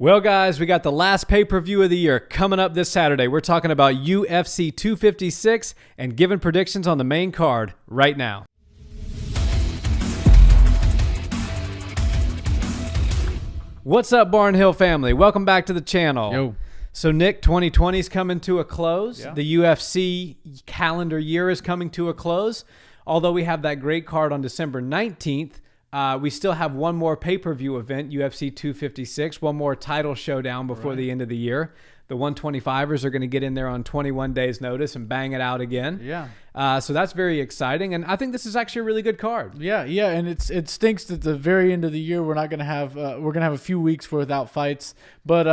Well, guys, we got the last pay-per-view of the year coming up this Saturday. We're talking about UFC 256 and giving predictions on the main card right now. What's up, Barnhill family? Welcome back to the channel. Yo. So, Nick, 2020 is coming to a close. Yeah. The UFC calendar year is coming to a close. Although we have that great card on December 19th, we still have one more pay-per-view event, UFC 256, one more title showdown before the end of the year. The 125ers are going to get in there on 21 days' notice and bang it out again. Yeah. So that's very exciting, and I think this is actually a really good card. Yeah, and it stinks that the very end of the year we're not going to have a few weeks without fights, but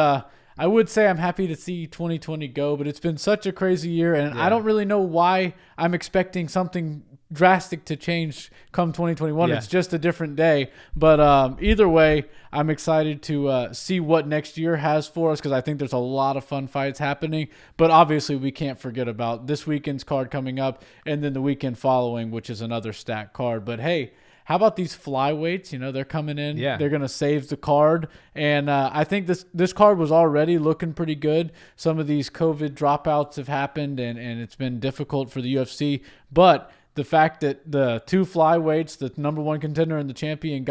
I would say I'm happy to see 2020 go, but it's been such a crazy year, and I don't really know why I'm expecting something drastic to change come 2021. It's just a different day, but either way, I'm excited to see what next year has for us, because I think there's a lot of fun fights happening. But obviously we can't forget about this weekend's card coming up and then the weekend following, which is another stacked card. But hey, how about these flyweights? You know, they're coming in. Yeah. They're going to save the card. And I think this card was already looking pretty good. Some of these COVID dropouts have happened, and it's been difficult for the UFC. But the fact that the two flyweights, the number one contender and the champion,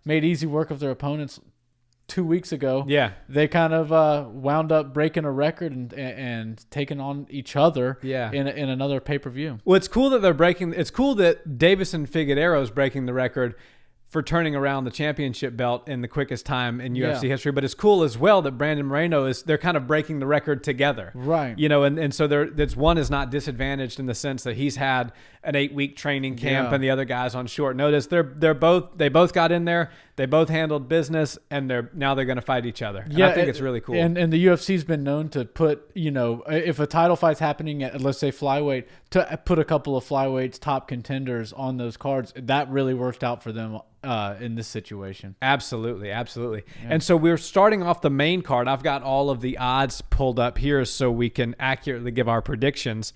made easy work of their opponents 2 weeks ago. Yeah. They kind of wound up breaking a record and taking on each other in another pay-per-view. Well, it's cool that it's cool that Deiveson Figueiredo is breaking the record for turning around the championship belt in the quickest time in UFC history. But it's cool as well that Brandon Moreno they're kind of breaking the record together. Right. You know, and so one is not disadvantaged in the sense that he's had an 8-week training camp and the other guy's on short notice. They both got in there, they both handled business, and now they're going to fight each other. And I think it's really cool. And the UFC's been known to put, you know, if a title fight's happening at, let's say, flyweight, to put a couple of flyweights top contenders on those cards. That really worked out for them in this situation. Absolutely. Yeah. And so we're starting off the main card. I've got all of the odds pulled up here so we can accurately give our predictions.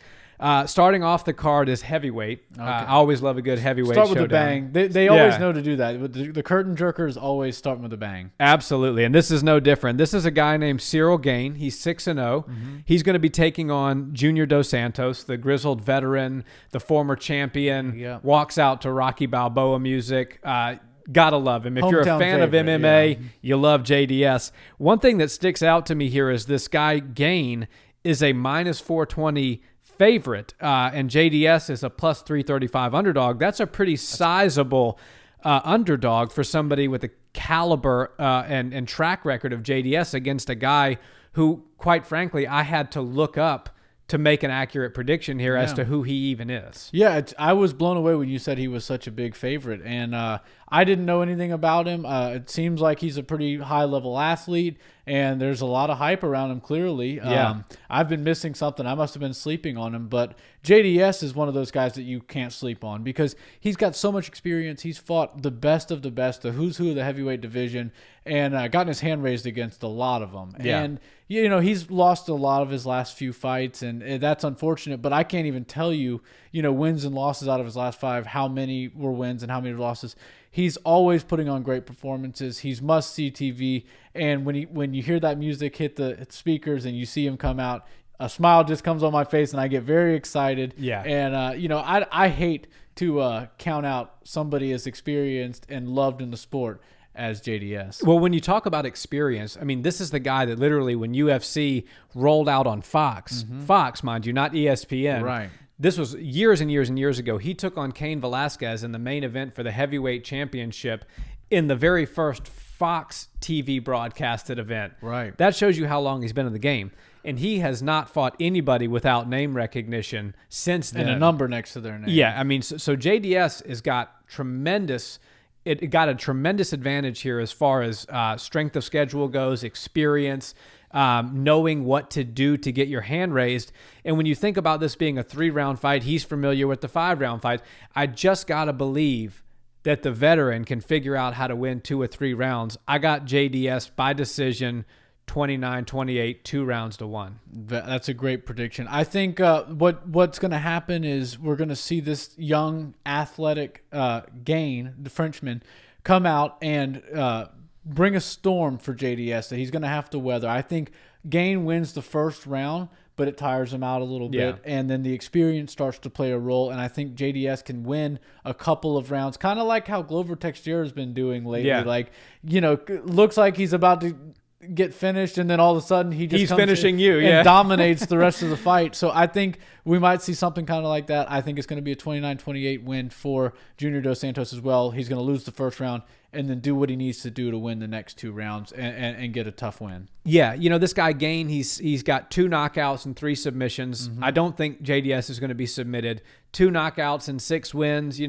Starting off the card is heavyweight. Okay. I always love a good heavyweight Start with showdown. a bang. They always know to do that. The curtain jerkers always start with a bang. Absolutely, and this is no different. This is a guy named Gane. He's 6-0. Mm-hmm. He's He's going to be taking on Junior Dos Santos, the grizzled veteran, the former champion. Yeah. Walks out to Rocky Balboa music. Gotta love him. If you're a Hometown fan of favorite, MMA, you love JDS. One thing that sticks out to me here is this guy Gane is a minus 420 favorite, and JDS is a plus 335 underdog. That's a pretty sizable underdog for somebody with the caliber and track record of JDS against a guy who, quite frankly, I had to look up to make an accurate prediction here as to who he even is. Yeah, I was blown away when you said he was such a big favorite, and I didn't know anything about him. It seems like he's a pretty high-level athlete, and there's a lot of hype around him, clearly. Yeah. I've been missing something. I must have been sleeping on him, but JDS is one of those guys that you can't sleep on because he's got so much experience. He's fought the best of the best, the who's who of the heavyweight division, and gotten his hand raised against a lot of them. Yeah. And, you know, he's lost a lot of his last few fights, and that's unfortunate, but I can't even tell you, you know, wins and losses out of his last 5, how many were wins and how many losses. He's always putting on great performances. He's must-see TV, and when you hear that music hit the speakers and you see him come out, a smile just comes on my face, and I get very excited. Yeah. And, you know, I hate to count out somebody as experienced and loved in the sport as JDS. Well, when you talk about experience, I mean, this is the guy that literally when UFC rolled out on Fox, Fox, mind you, not ESPN. Right. This was years and years and years ago. He took on Cain Velasquez in the main event for the heavyweight championship in the very first Fox TV broadcasted event. Right. That shows you how long he's been in the game. And he has not fought anybody without name recognition since then. And a number next to their name. Yeah, I mean, so JDS has got tremendous. It got a tremendous advantage here as far as strength of schedule goes, experience, knowing what to do to get your hand raised. And when you think about this being a 3-round fight, he's familiar with the 5-round fight. I just got to believe that the veteran can figure out how to win 2 or 3 rounds. I got JDS by decision, 29-28, 2 rounds to 1. That's a great prediction. I think what's going to happen is we're going to see this young, athletic Gane, the Frenchman, come out and bring a storm for JDS that he's going to have to weather. I think Gane wins the first round, but it tires him out a little bit, and then the experience starts to play a role, and I think JDS can win a couple of rounds, kind of like how Glover Teixeira has been doing lately. Yeah. Like, looks like he's about to get finished, and then all of a sudden he's finishing you and dominates the rest of the fight. So I think we might see something kind of like that. I think it's going to be a 29-28 win for Junior Dos Santos as well. He's going to lose the first round and then do what he needs to do to win the next 2 rounds and get a tough win. Yeah, this guy Gane, he's got 2 knockouts and 3 submissions. I don't think JDS is going to be submitted. 2 knockouts and 6 wins.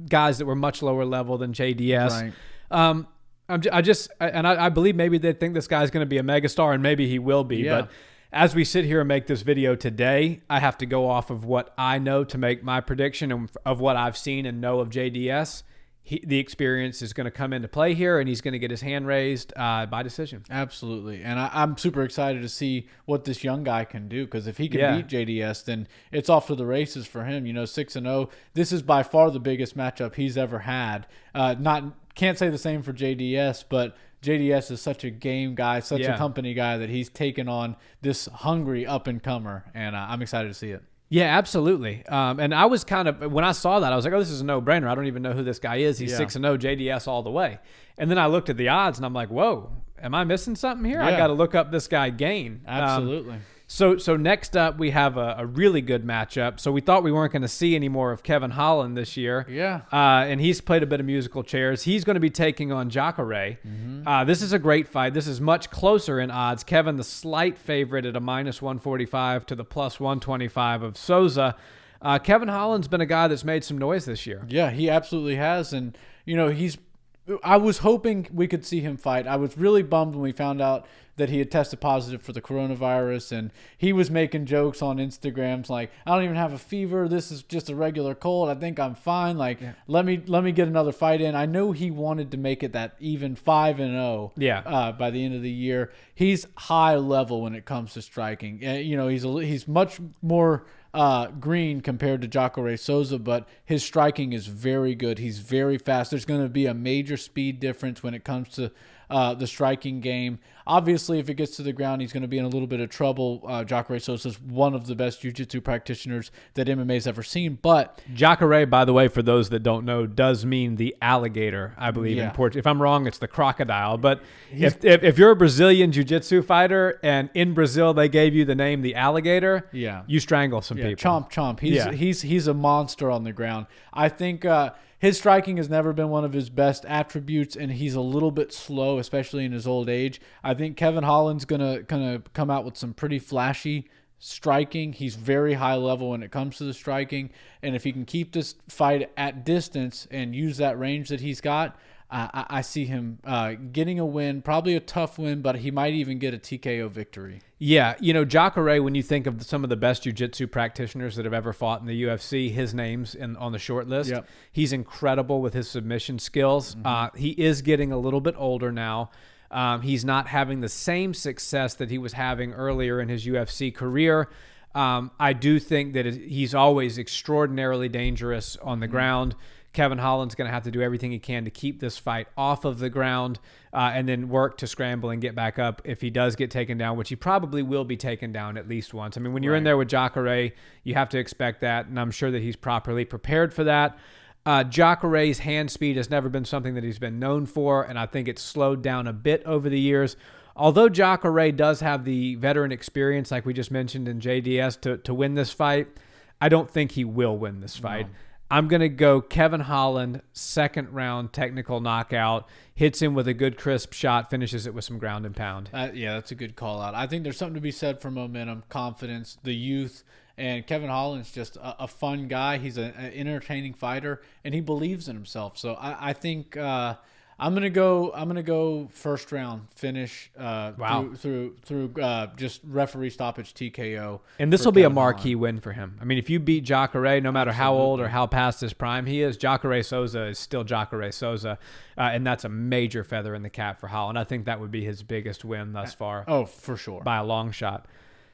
Guys that were much lower level than JDS. Right. I believe maybe they think this guy's going to be a megastar, and maybe he will be. Yeah. But as we sit here and make this video today, I have to go off of what I know to make my prediction and of what I've seen and know of JDS. The experience is going to come into play here, and he's going to get his hand raised by decision. Absolutely. And I'm super excited to see what this young guy can do, because if he can beat JDS, then it's off to the races for him. 6-0. This is by far the biggest matchup he's ever had. Can't say the same for JDS, but JDS is such a game guy, such a company guy, that he's taken on this hungry up-and-comer, and I'm excited to see it. Yeah, absolutely. And I was when I saw that, I was like, oh, this is a no-brainer. I don't even know who this guy is. He's 6-0, JDS all the way. And then I looked at the odds, and I'm like, whoa, am I missing something here? Yeah. I got to look up this guy Gane. Absolutely. So next up, we have a really good matchup. So we thought we weren't going to see any more of Kevin Holland this year. Yeah. And he's played a bit of musical chairs. He's going to be taking on Jacare. This is a great fight. This is much closer in odds. Kevin, the slight favorite at a -145 to the +125 of Souza. Kevin Holland's been a guy that's made some noise this year. Yeah, he absolutely has. And, I was hoping we could see him fight. I was really bummed when we found out that he had tested positive for the coronavirus, and he was making jokes on Instagrams like, I don't even have a fever. This is just a regular cold. I think I'm fine. Like, let me get another fight in. I know he wanted to make it that even 5-0 by the end of the year. He's high level when it comes to striking. He's much more green compared to Jacare Souza, but his striking is very good. He's very fast. There's going to be a major speed difference when it comes to the striking game. Obviously, if it gets to the ground, he's going to be in a little bit of trouble. Jacare Souza is one of the best jiu-jitsu practitioners that MMA's ever seen. But Jacare, by the way, for those that don't know, does mean the alligator, I believe, in Portuguese. If I'm wrong, it's the crocodile. But if you're a Brazilian jiu-jitsu fighter and in Brazil they gave you the name the alligator, you strangle some people. Chomp, chomp. He's a monster on the ground. I think his striking has never been one of his best attributes, and he's a little bit slow, especially in his old age. I think Kevin Holland's gonna come out with some pretty flashy striking. He's very high level when it comes to the striking, and if he can keep this fight at distance and use that range that he's got, I see him getting a win, probably a tough win, but he might even get a TKO victory. Yeah, Jacare, when you think of some of the best jiu-jitsu practitioners that have ever fought in the UFC, his name's on the short list. Yep. He's incredible with his submission skills. He is getting a little bit older now. He's not having the same success that he was having earlier in his UFC career. I do think that he's always extraordinarily dangerous on the ground. Kevin Holland's going to have to do everything he can to keep this fight off of the ground and then work to scramble and get back up if he does get taken down, which he probably will be taken down at least once. I mean, when you're in there with Jacare, you have to expect that, and I'm sure that he's properly prepared for that. Jacare's hand speed has never been something that he's been known for, and I think it's slowed down a bit over the years. Although Jacare does have the veteran experience, like we just mentioned in JDS, to win this fight, I don't think he will win this fight. No. I'm going to go Kevin Holland, second round technical knockout, hits him with a good crisp shot, finishes it with some ground and pound. That's a good call out. I think there's something to be said for momentum, confidence, the youth, and Kevin Holland's just a fun guy. He's an entertaining fighter, and he believes in himself. So I think I'm gonna go first round finish. Through just referee stoppage TKO. And this will be a marquee win for him. I mean, if you beat Jacare, no matter how old or how past his prime he is, Jacare Souza is still Jacare Souza, and that's a major feather in the cap for Holland. I think that would be his biggest win thus far. Oh, for sure, by a long shot.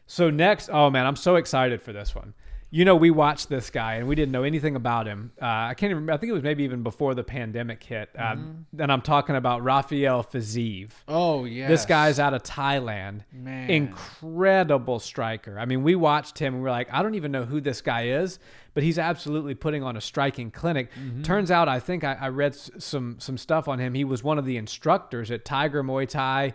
So next, oh man, I'm so excited for this one. We watched this guy and we didn't know anything about him. I can't even remember. I think it was maybe even before the pandemic hit. And I'm talking about Rafael Fiziev. Oh, yeah. This guy's out of Thailand. Man. Incredible striker. I mean, we watched him and we're like, I don't even know who this guy is, but he's absolutely putting on a striking clinic. Turns out, I think I read some stuff on him. He was one of the instructors at Tiger Muay Thai,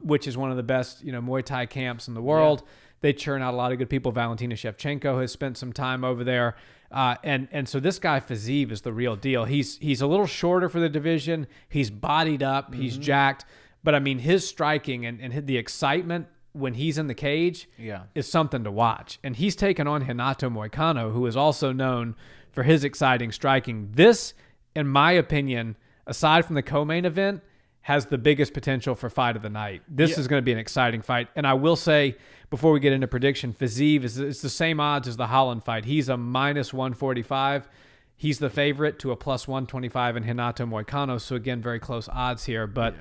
which is one of the best, Muay Thai camps in the world. Yeah. They churn out a lot of good people. Valentina Shevchenko has spent some time over there. And so this guy, Fiziev, is the real deal. He's a little shorter for the division. He's bodied up. He's jacked. But, I mean, his striking and the excitement when he's in the cage is something to watch. And he's taken on Renato Moicano, who is also known for his exciting striking. This, in my opinion, aside from the co-main event, has the biggest potential for fight of the night. This is going to be an exciting fight. And I will say, before we get into prediction, Fiziev it's the same odds as the Holland fight. He's a minus 145. He's the favorite to a plus 125 in Renato Moicano. So again, very close odds here, but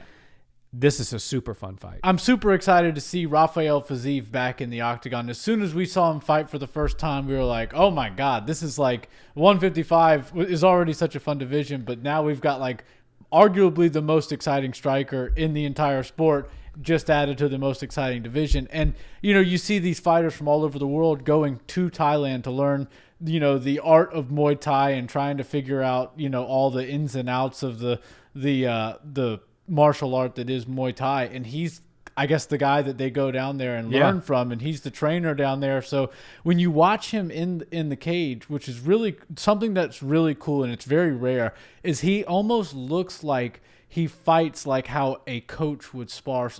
this is a super fun fight. I'm super excited to see Rafael Fiziev back in the octagon. As soon as we saw him fight for the first time, we were like, oh my God, this is like 155 is already such a fun division, but now we've got like arguably the most exciting striker in the entire sport just added to the most exciting division. And, you see these fighters from all over the world going to Thailand to learn, the art of Muay Thai and trying to figure out, all the ins and outs of the martial art that is Muay Thai. And he's, I guess, the guy that they go down there and learn from, and he's the trainer down there. So when you watch him in the cage, which is really something that's really cool and it's very rare, is he almost looks like he fights like how a coach would spar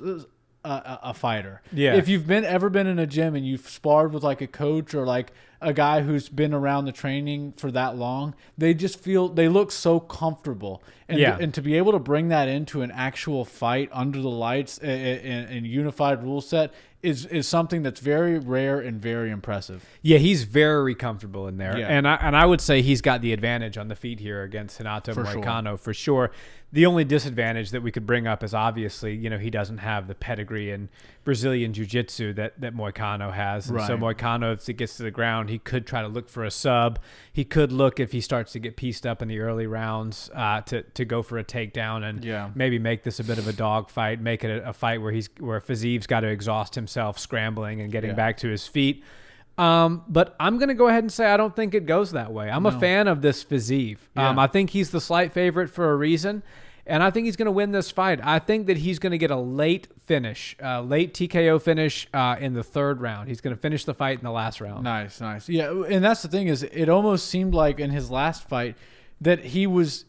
a fighter. Yeah. If you've ever been in a gym and you've sparred with like a coach or like a guy who's been around the training for that long, they look so comfortable. And to be able to bring that into an actual fight under the lights and unified rule set is something that's very rare and very impressive. Yeah, he's very comfortable in there. Yeah. And I would say he's got the advantage on the feet here against Renato Moicano for sure. The only disadvantage that we could bring up is obviously, he doesn't have the pedigree in Brazilian Jiu-Jitsu that Moicano has. And so Moicano, if it gets to the ground, he could try to look for a sub. He could look, if he starts to get pieced up in the early rounds, to go for a takedown and maybe make this a bit of a dog fight, make it a fight where Fiziev's got to exhaust himself scrambling and getting back to his feet. But I'm going to go ahead and say I don't think it goes that way. I'm a fan of this Fiziev. I think he's the slight favorite for a reason, and I think he's going to win this fight. I think that he's going to get a late finish, late TKO finish in the third round. He's going to finish the fight in the last round. Nice. Yeah, and that's the thing is it almost seemed like in his last fight that he was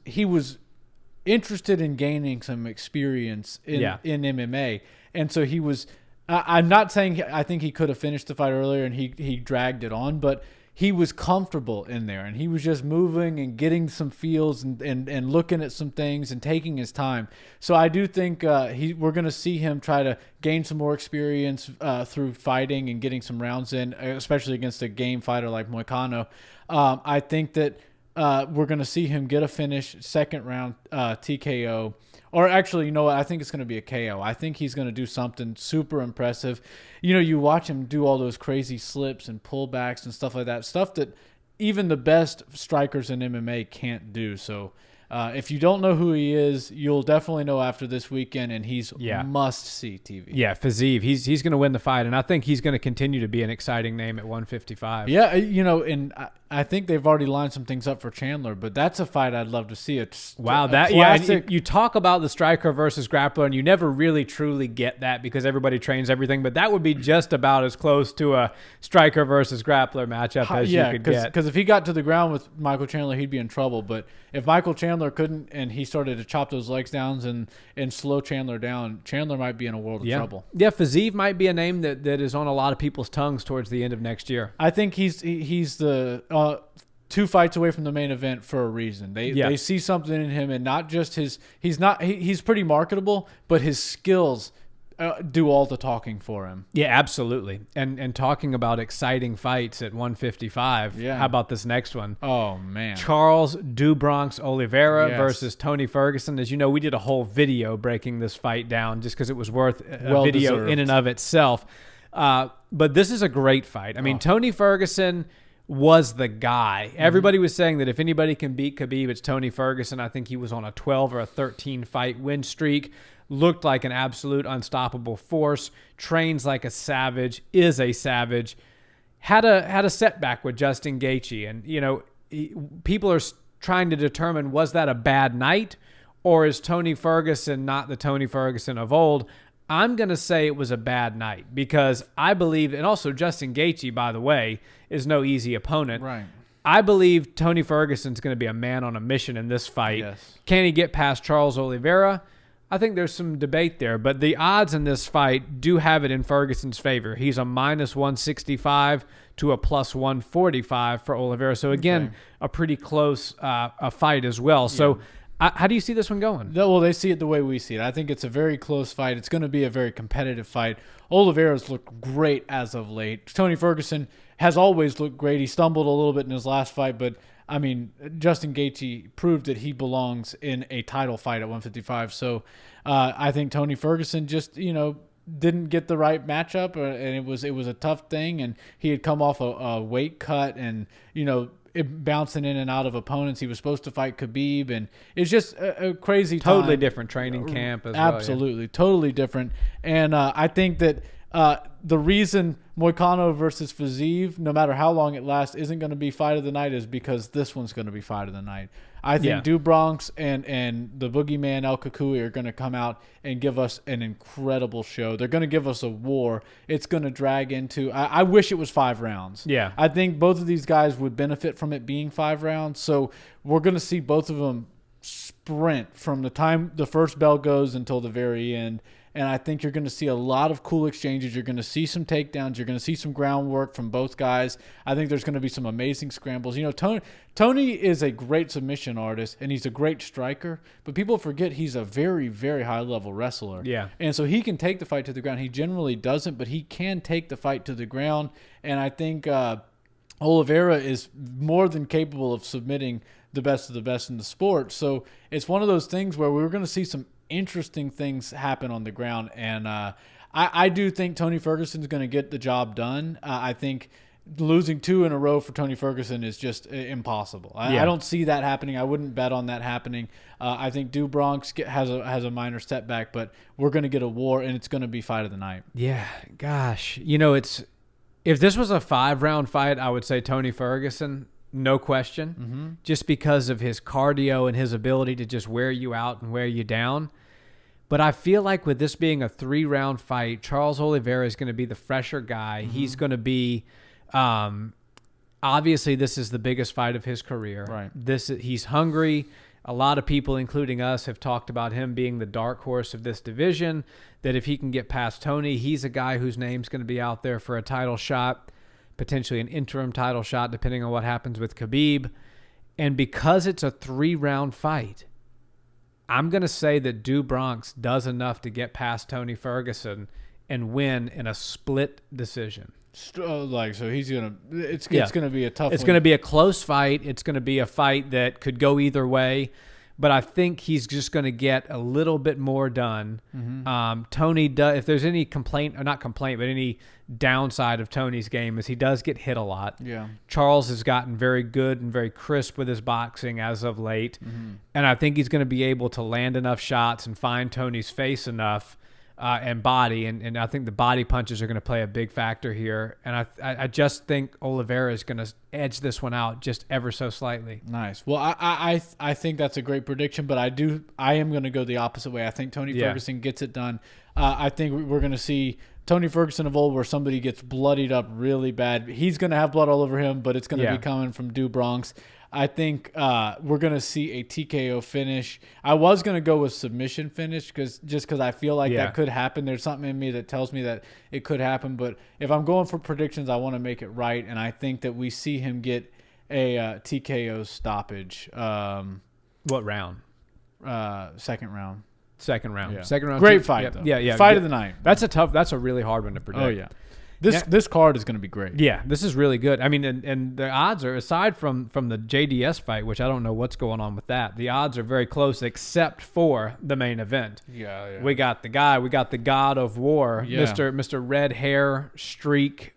interested in gaining some experience in MMA, and so he was – I'm not saying I think he could have finished the fight earlier and he dragged it on, but he was comfortable in there and he was just moving and getting some feels and looking at some things and taking his time. So I do think we're going to see him try to gain some more experience through fighting and getting some rounds in, especially against a game fighter like Moicano. I think that we're going to see him get a finish, second round TKO. Or actually, you know what? I think it's going to be a KO. I think he's going to do something super impressive. You watch him do all those crazy slips and pullbacks and stuff like that. Stuff that even the best strikers in MMA can't do. So if you don't know who he is, you'll definitely know after this weekend, and he's must-see TV. Yeah, Fiziev. He's going to win the fight, and I think he's going to continue to be an exciting name at 155. Yeah, and I think they've already lined some things up for Chandler, but that's a fight I'd love to see. It's classic. You talk about the striker versus grappler, and you never really truly get that because everybody trains everything, but that would be just about as close to a striker versus grappler matchup as you could get. Because if he got to the ground with Michael Chandler, he'd be in trouble. But if Michael Chandler couldn't and he started to chop those legs down and slow Chandler down, Chandler might be in a world of trouble. Yeah, Fiziev might be a name that is on a lot of people's tongues towards the end of next year. I think he's the 2 fights away from the main event for a reason. They see something in him, and not just he's pretty marketable, but his skills do all the talking for him. Yeah, absolutely. And talking about exciting fights at 155, how about this next one? Oh, man. Charles Do Bronx Oliveira versus Tony Ferguson. As you know, we did a whole video breaking this fight down just because it was worth a video in and of itself. But this is a great fight. I mean, Tony Ferguson was the guy. Everybody was saying that if anybody can beat Khabib, it's Tony Ferguson. I think he was on a 12 or a 13 fight win streak. Looked like an absolute unstoppable force. Trains like a savage. Is a savage. Had a setback with Justin Gaethje, and people are trying to determine, was that a bad night, or is Tony Ferguson not the Tony Ferguson of old? I'm going to say it was a bad night, because I believe, and also Justin Gaethje, by the way, is no easy opponent. Right. I believe Tony Ferguson's going to be a man on a mission in this fight. Yes. Can he get past Charles Oliveira? I think there's some debate there, but the odds in this fight do have it in Ferguson's favor. He's a -165 to a +145 for Oliveira. So again, a pretty close a fight as well. So how do you see this one going? Well, they see it the way we see it. I think it's a very close fight. It's going to be a very competitive fight. Oliveira's looked great as of late. Tony Ferguson has always looked great. He stumbled a little bit in his last fight, but I mean, Justin Gaethje proved that he belongs in a title fight at 155. So I think Tony Ferguson just, didn't get the right matchup, and it was a tough thing. And he had come off a weight cut, and bouncing in and out of opponents. He was supposed to fight Khabib, and it's just a crazy time. Totally different training camp as well. Absolutely, totally different. And I think that the reason Moicano versus Fiziev, no matter how long it lasts, isn't going to be fight of the night is because this one's going to be fight of the night. I think Bronx and the boogeyman El Kakui are going to come out and give us an incredible show. They're going to give us a war. It's going to drag into – I wish it was 5 rounds. Yeah. I think both of these guys would benefit from it being 5 rounds. So we're going to see both of them sprint from the time the first bell goes until the very end. And I think you're going to see a lot of cool exchanges. You're going to see some takedowns. You're going to see some groundwork from both guys. I think there's going to be some amazing scrambles. Tony is a great submission artist, and he's a great striker. But people forget he's a very, very high-level wrestler. Yeah. And so he can take the fight to the ground. He generally doesn't, but he can take the fight to the ground. And I think Oliveira is more than capable of submitting the best of the best in the sport. So it's one of those things where we're going to see some interesting things happen on the ground, and I do think Tony Ferguson is going to get the job done. I think losing 2 in a row for Tony Ferguson is just impossible. I don't see that happening. I wouldn't bet on that happening. I think Bronx has a minor setback, but we're going to get a war, and it's going to be fight of the night. Yeah, gosh, it's if this was a 5-round fight, I would say Tony Ferguson. No question, just because of his cardio and his ability to just wear you out and wear you down. But I feel like with this being a 3-round fight, Charles Oliveira is going to be the fresher guy. He's going to be obviously this is the biggest fight of his career. Right. He's hungry. A lot of people, including us, have talked about him being the dark horse of this division, that if he can get past Tony, he's a guy whose name's going to be out there for a title shot, potentially an interim title shot, depending on what happens with Khabib. And because it's a 3-round fight, I'm going to say that Bronx does enough to get past Tony Ferguson and win in a split decision. So he's going to – it's going to be a tough It's going to be a close fight. It's going to be a fight that could go either way. But I think he's just going to get a little bit more done. Tony does. If there's any complaint, or not complaint, but any downside of Tony's game is he does get hit a lot. Yeah. Charles has gotten very good and very crisp with his boxing as of late, and I think he's going to be able to land enough shots and find Tony's face enough and body, and I think the body punches are going to play a big factor here. And I just think Oliveira is going to edge this one out just ever so slightly. Nice. Well, I think that's a great prediction, but I am going to go the opposite way. I think Tony Ferguson gets it done. I think we're going to see Tony Ferguson of old, where somebody gets bloodied up really bad. He's going to have blood all over him, but it's going to be coming from Bronx. I think we're going to see a TKO finish. I was going to go with submission finish because I feel like that could happen. There's something in me that tells me that it could happen. But if I'm going for predictions, I want to make it right. And I think that we see him get a TKO stoppage. What round? Second round. Second round. Yeah. Second round. Great fight, though. Yeah. Fight of the night. That's a really hard one to predict. Oh, yeah. This card is going to be great. Yeah, this is really good. I mean, and the odds are, aside from the JDS fight, which I don't know what's going on with that, the odds are very close except for the main event. Yeah. We got the God of War, Mr. Red Hair Streak,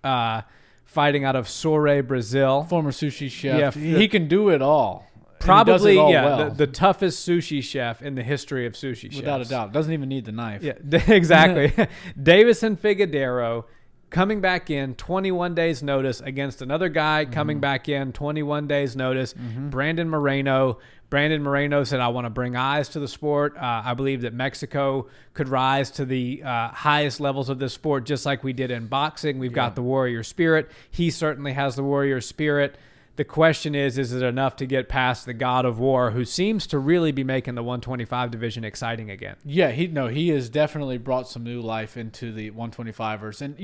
fighting out of Soure, Brazil. Former sushi chef. Yeah, he can do it all. Probably, well. the toughest sushi chef in the history of sushi chefs. Without a doubt. Doesn't even need the knife. Yeah, exactly. Deiveson Figueiredo coming back in 21 days notice against another guy coming back in 21 days notice. Brandon Moreno said, I want to bring eyes to the sport. I believe that Mexico could rise to the highest levels of this sport, just like we did in boxing. We've got the warrior spirit. He certainly has the warrior spirit. The question is it enough to get past the God of War, who seems to really be making the 125 division exciting again? Yeah, he has definitely brought some new life into the 125ers. And,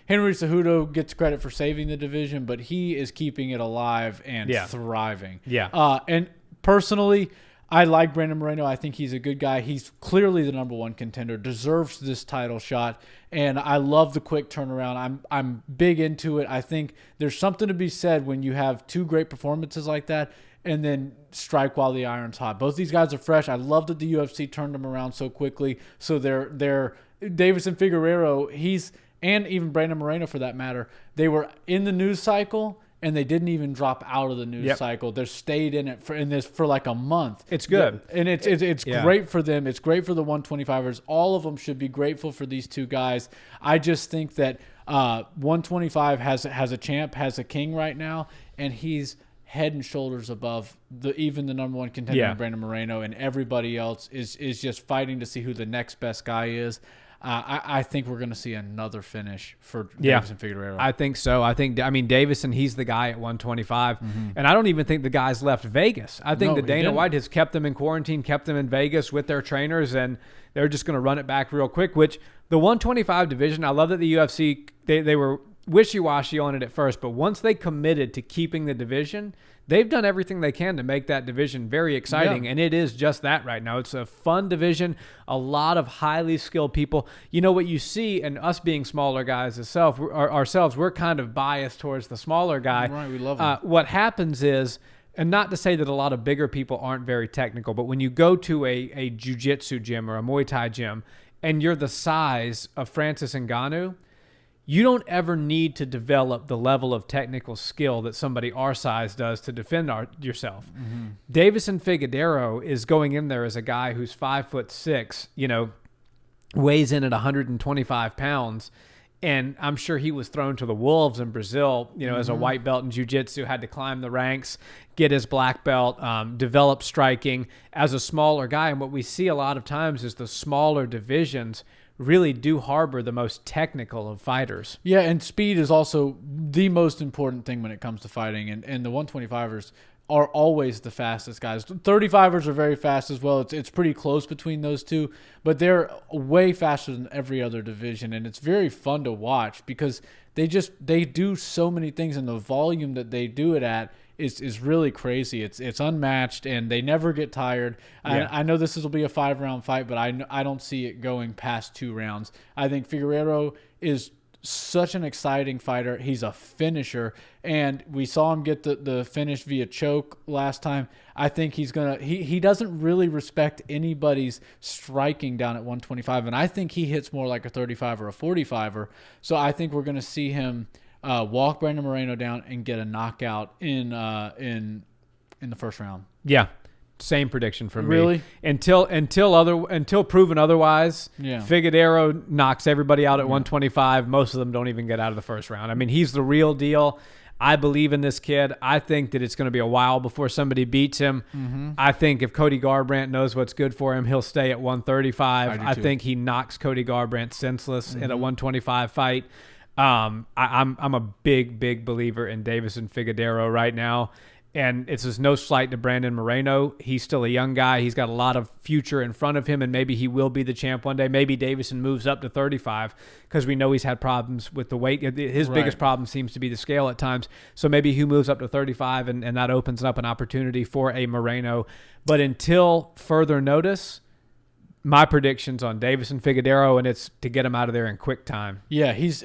Henry Cejudo gets credit for saving the division, but he is keeping it alive and thriving. Yeah. And personally, I like Brandon Moreno. I think he's a good guy. He's clearly the number one contender, deserves this title shot, and I love the quick turnaround. I'm big into it. I think there's something to be said when you have two great performances like that and then strike while the iron's hot. Both these guys are fresh. I love that the UFC turned them around so quickly. So they're Deiveson Figueiredo, and even Brandon Moreno for that matter, they were in the news cycle, and they didn't even drop out of the news cycle. They stayed in it for like a month. It's good. And it's great for them. It's great for the 125ers. All of them should be grateful for these two guys. I just think that 125 has a champ, has a king right now, and he's head and shoulders above even the number one contender, Brandon Moreno, and everybody else is just fighting to see who the next best guy is. I think we're going to see another finish for Deiveson Figueiredo. I think so. Deiveson, he's the guy at 125. And I don't even think the guys left Vegas. I think that Dana White has kept them in quarantine, kept them in Vegas with their trainers, and they're just going to run it back real quick, which the 125 division, I love that the UFC, they were wishy-washy on it at first, but once they committed to keeping the division, they've done everything they can to make that division very exciting, and it is just that right now. It's a fun division, a lot of highly skilled people. You know what you see, and us being smaller guys ourselves, we're kind of biased towards the smaller guy. Right, we love them. What happens is, and not to say that a lot of bigger people aren't very technical, but when you go to a jiu-jitsu gym or a Muay Thai gym, and you're the size of Francis Ngannou, you don't ever need to develop the level of technical skill that somebody our size does to defend yourself. Deiveson Figueiredo is going in there as a guy who's 5'6", weighs in at 125 pounds. And I'm sure he was thrown to the wolves in Brazil, as a white belt in jiu-jitsu, had to climb the ranks, get his black belt, develop striking as a smaller guy. And what we see a lot of times is the smaller divisions really do harbor the most technical of fighters. Yeah, and speed is also the most important thing when it comes to fighting. And the 125ers are always the fastest guys. 35ers are very fast as well. It's pretty close between those two, but they're way faster than every other division, and it's very fun to watch because they do so many things, and the volume that they do it at is really crazy. It's unmatched, and they never get tired. Yeah. I know this will be a 5-round fight, but I don't see it going past 2 rounds. I think Figueiredo is such an exciting fighter. He's a finisher, and we saw him get the finish via choke last time. I think he's gonna he doesn't really respect anybody's striking down at 125, and I think he hits more like a 35 or a 45er. So I think we're gonna see him walk Brandon Moreno down and get a knockout in the first round. Yeah. Same prediction from me. Really? Until proven otherwise, Figueiredo knocks everybody out at 125. Most of them don't even get out of the first round. I mean, he's the real deal. I believe in this kid. I think that it's going to be a while before somebody beats him. I think if Cody Garbrandt knows what's good for him, he'll stay at 135. I think he knocks Cody Garbrandt senseless in a 125 fight. I'm a big believer in Deiveson Figueiredo right now. And it's just no slight to Brandon Moreno. He's still a young guy. He's got a lot of future in front of him, and maybe he will be the champ one day. Maybe Deiveson moves up to 35 because we know he's had problems with the weight. His biggest problem seems to be the scale at times. So maybe he moves up to 35, and that opens up an opportunity for a Moreno. But until further notice, my prediction's on Deiveson Figueiredo, and it's to get him out of there in quick time. Yeah, he's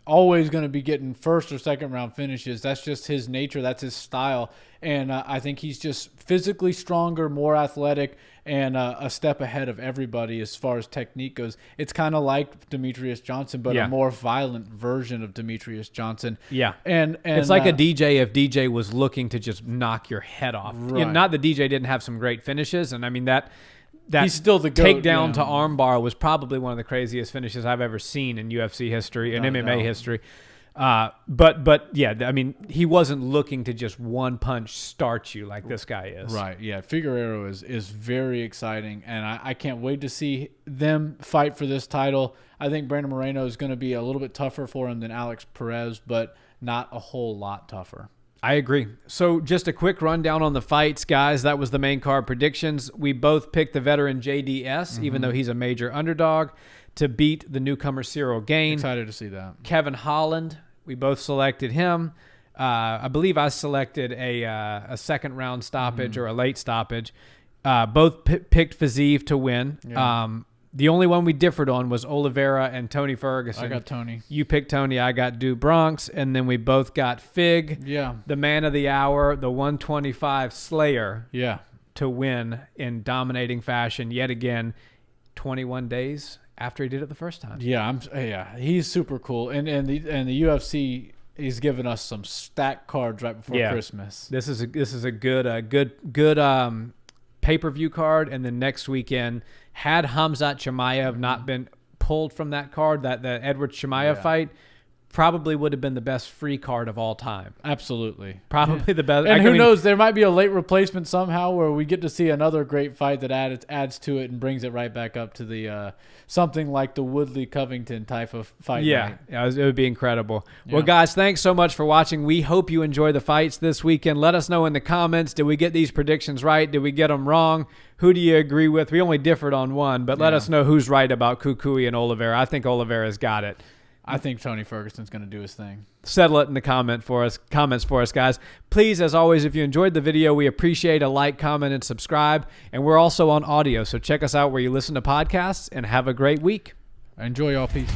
always going to be getting first or second round finishes. That's just his nature. That's his style. And I think he's just physically stronger, more athletic, and a step ahead of everybody as far as technique goes. It's kind of like Demetrius Johnson, but a more violent version of Demetrius Johnson. Yeah. And it's like a DJ if DJ was looking to just knock your head off. Right. You know, not that DJ didn't have some great finishes, and I mean that he's still the GOAT, takedown to armbar was probably one of the craziest finishes I've ever seen in UFC history and MMA history. But yeah, I mean, he wasn't looking to just one punch start you like this guy is. Right. Yeah. Figueiredo is very exciting, and I can't wait to see them fight for this title. I think Brandon Moreno is going to be a little bit tougher for him than Alex Perez, but not a whole lot tougher. I agree. So just a quick rundown on the fights, guys. That was the main card predictions. We both picked the veteran JDS, even though he's a major underdog, to beat the newcomer Cyril Gane. Excited to see that. Kevin Holland, we both selected him. I believe I selected a second round stoppage or a late stoppage. Both picked Fiziev to win. Yeah. The only one we differed on was Oliveira and Tony Ferguson. I got Tony. You picked Tony. I got Du Bronx. And then we both got Fig, the man of the hour, the 125 Slayer, to win in dominating fashion yet again 21 days after he did it the first time. Yeah, he's super cool. And the UFC he's given us some stacked cards right before Christmas. This is a good pay-per-view card, and then next weekend, had Khamzat Chimaev not been pulled from that card, the Edward Chimaev fight, probably would have been the best free card of all time. Absolutely. Probably the best. And who knows, there might be a late replacement somehow where we get to see another great fight that adds to it and brings it right back up to the something like the Woodley-Covington type of fight. Yeah, it would be incredible. Yeah. Well, guys, thanks so much for watching. We hope you enjoy the fights this weekend. Let us know in the comments, did we get these predictions right? Did we get them wrong? Who do you agree with? We only differed on one, but let us know who's right about Kukui and Oliveira. I think Oliveira's got it. I think Tony Ferguson's going to do his thing. Settle it in the comments for us, guys. Please, as always, if you enjoyed the video, we appreciate a like, comment, and subscribe. And we're also on audio, so check us out where you listen to podcasts, and have a great week. Enjoy y'all. Peace.